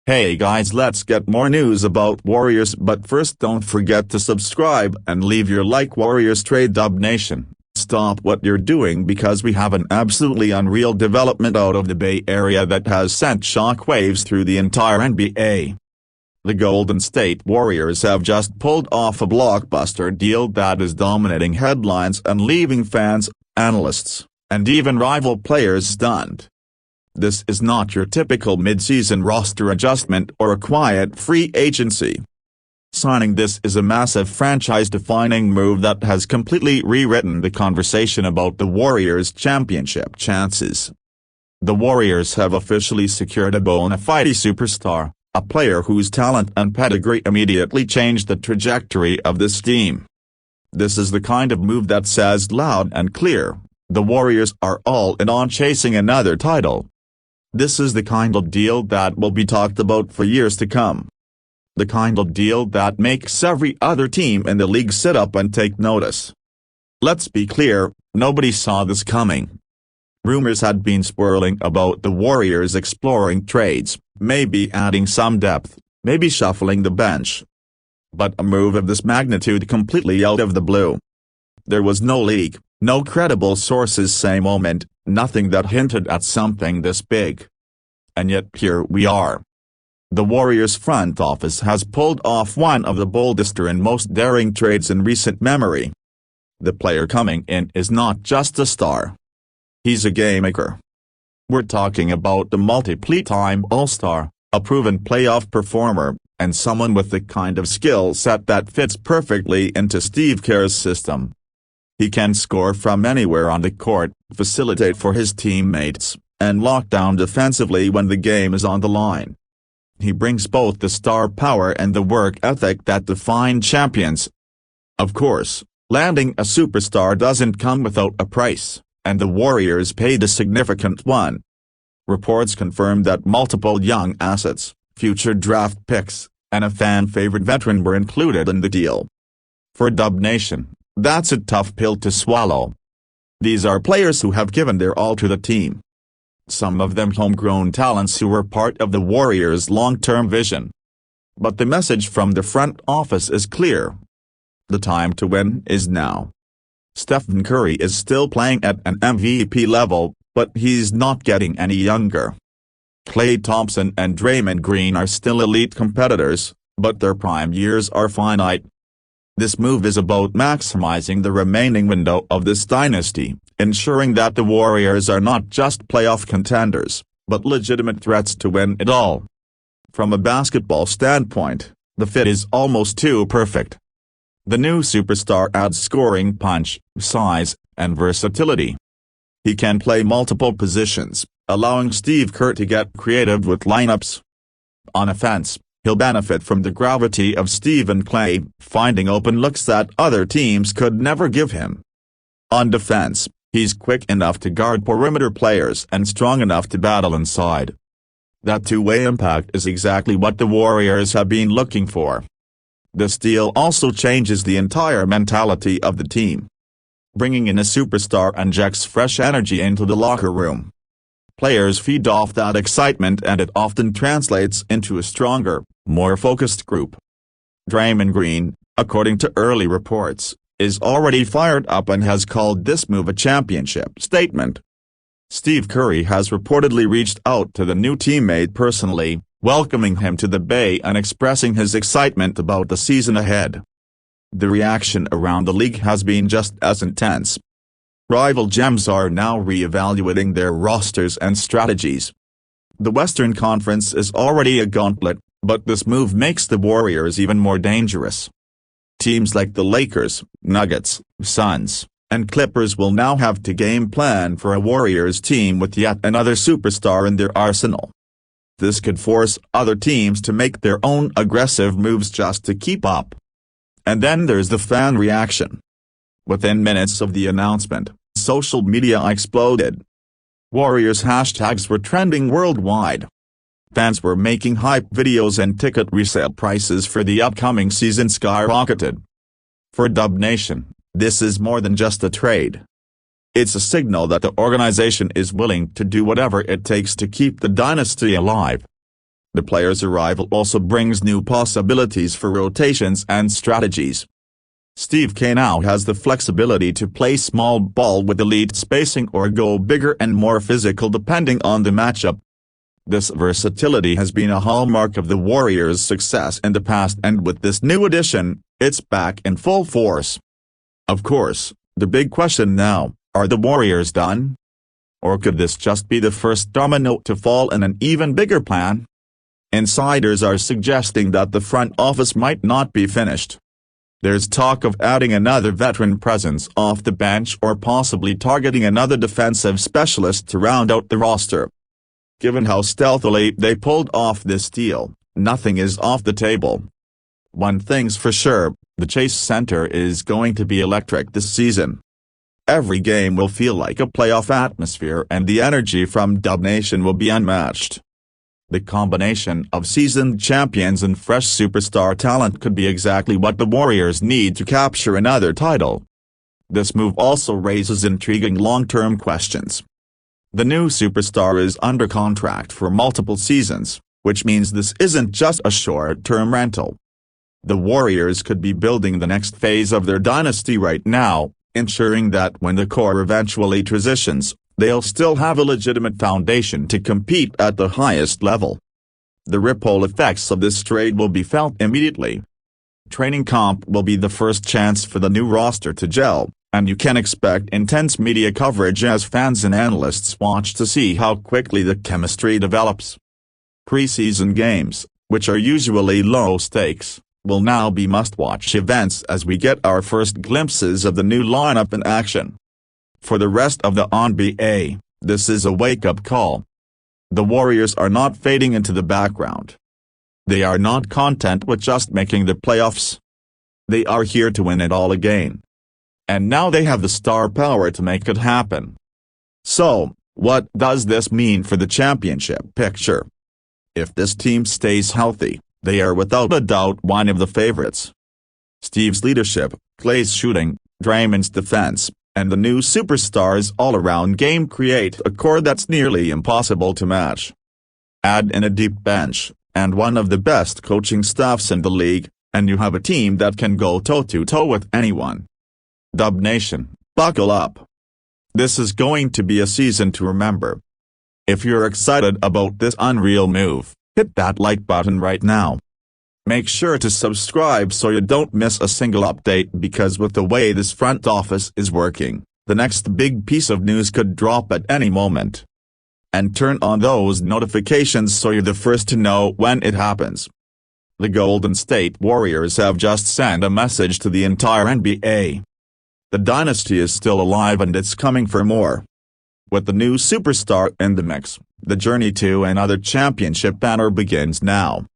Hey guys, let's get more news about Warriors, but first don't forget to subscribe and leave your like. Warriorstrade Dub Nation, stop what you're doing because we have an absolutely unreal development out of the Bay Area that has sent shockwaves through the entire NBA. The Golden State Warriors have just pulled off a blockbuster deal that is dominating headlines and leaving fans, analysts, and even rival players stunned. This is not your typical mid-season roster adjustment or a quiet free agency. Signing this is a massive franchise-defining move that has completely rewritten the conversation about the Warriors' championship chances. The Warriors have officially secured a bona fide superstar, a player whose talent and pedigree immediately changed the trajectory of this team. This is the kind of move that says loud and clear, the Warriors are all in on chasing another title. This is the kind of deal that will be talked about for years to come. The kind of deal that makes every other team in the league sit up and take notice. Let's be clear, nobody saw this coming. Rumors had been swirling about the Warriors exploring trades, maybe adding some depth, maybe shuffling the bench. But a move of this magnitude completely out of the blue. There was no leak, no credible sources say moment, nothing that hinted at something this big. And yet here we are. The Warriors front office has pulled off one of the boldest and most daring trades in recent memory. The player coming in is not just a star. He's a game-maker. We're talking about the multi-time All-Star, a proven playoff performer, and someone with the kind of skill set that fits perfectly into Steve Kerr's system. He can score from anywhere on the court, facilitate for his teammates, and lock down defensively when the game is on the line. He brings both the star power and the work ethic that define champions. Of course, landing a superstar doesn't come without a price, and the Warriors paid a significant one. Reports confirm that multiple young assets, future draft picks, and a fan-favorite veteran were included in the deal. For Dub Nation, that's a tough pill to swallow. These are players who have given their all to the team. Some of them homegrown talents who were part of the Warriors' long-term vision. But the message from the front office is clear. The time to win is now. Stephen Curry is still playing at an MVP level, but he's not getting any younger. Klay Thompson and Draymond Green are still elite competitors, but their prime years are finite. This move is about maximizing the remaining window of this dynasty, ensuring that the Warriors are not just playoff contenders, but legitimate threats to win it all. From a basketball standpoint, the fit is almost too perfect. The new superstar adds scoring punch, size, and versatility. He can play multiple positions, allowing Steve Kerr to get creative with lineups. On offense, he'll benefit from the gravity of Steve and Klay, finding open looks that other teams could never give him. On defense, he's quick enough to guard perimeter players and strong enough to battle inside. That two-way impact is exactly what the Warriors have been looking for. This deal also changes the entire mentality of the team. Bringing in a superstar injects fresh energy into the locker room. Players feed off that excitement and it often translates into a stronger, more focused group. Draymond Green, according to early reports, is already fired up and has called this move a championship statement. Steve Curry has reportedly reached out to the new teammate personally, welcoming him to the Bay and expressing his excitement about the season ahead. The reaction around the league has been just as intense. Rival gems are now re-evaluating their rosters and strategies. The Western Conference is already a gauntlet, but this move makes the Warriors even more dangerous. Teams like the Lakers, Nuggets, Suns, and Clippers will now have to game plan for a Warriors team with yet another superstar in their arsenal. This could force other teams to make their own aggressive moves just to keep up. And then there's the fan reaction. Within minutes of the announcement, social media exploded. Warriors hashtags were trending worldwide. Fans were making hype videos and ticket resale prices for the upcoming season skyrocketed. For Dub Nation, this is more than just a trade. It's a signal that the organization is willing to do whatever it takes to keep the dynasty alive. The player's arrival also brings new possibilities for rotations and strategies. Steve K now has the flexibility to play small ball with elite spacing or go bigger and more physical depending on the matchup. This versatility has been a hallmark of the Warriors' success in the past, and with this new addition, it's back in full force. Of course, the big question now, are the Warriors done? Or could this just be the first domino to fall in an even bigger plan? Insiders are suggesting that the front office might not be finished. There's talk of adding another veteran presence off the bench or possibly targeting another defensive specialist to round out the roster. Given how stealthily they pulled off this deal, nothing is off the table. One thing's for sure, the Chase Center is going to be electric this season. Every game will feel like a playoff atmosphere and the energy from Dub Nation will be unmatched. The combination of seasoned champions and fresh superstar talent could be exactly what the Warriors need to capture another title. This move also raises intriguing long-term questions. The new superstar is under contract for multiple seasons, which means this isn't just a short-term rental. The Warriors could be building the next phase of their dynasty right now, ensuring that when the core eventually transitions, they'll still have a legitimate foundation to compete at the highest level. The ripple effects of this trade will be felt immediately. Training camp will be the first chance for the new roster to gel, and you can expect intense media coverage as fans and analysts watch to see how quickly the chemistry develops. Preseason games, which are usually low stakes, will now be must-watch events as we get our first glimpses of the new lineup in action. For the rest of the NBA, this is a wake-up call. The Warriors are not fading into the background. They are not content with just making the playoffs. They are here to win it all again. And now they have the star power to make it happen. So, what does this mean for the championship picture? If this team stays healthy, they are without a doubt one of the favorites. Steve's leadership, Klay's shooting, Draymond's defense, and the new superstars' all-around game create a core that's nearly impossible to match. Add in a deep bench, and one of the best coaching staffs in the league, and you have a team that can go toe-to-toe with anyone. Dub Nation, buckle up. This is going to be a season to remember. If you're excited about this unreal move, hit that like button right now. Make sure to subscribe so you don't miss a single update, because with the way this front office is working, the next big piece of news could drop at any moment. And turn on those notifications so you're the first to know when it happens. The Golden State Warriors have just sent a message to the entire NBA. The dynasty is still alive and it's coming for more. With the new superstar in the mix, the journey to another championship banner begins now.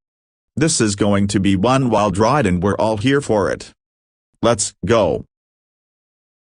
This is going to be one wild ride and we're all here for it. Let's go.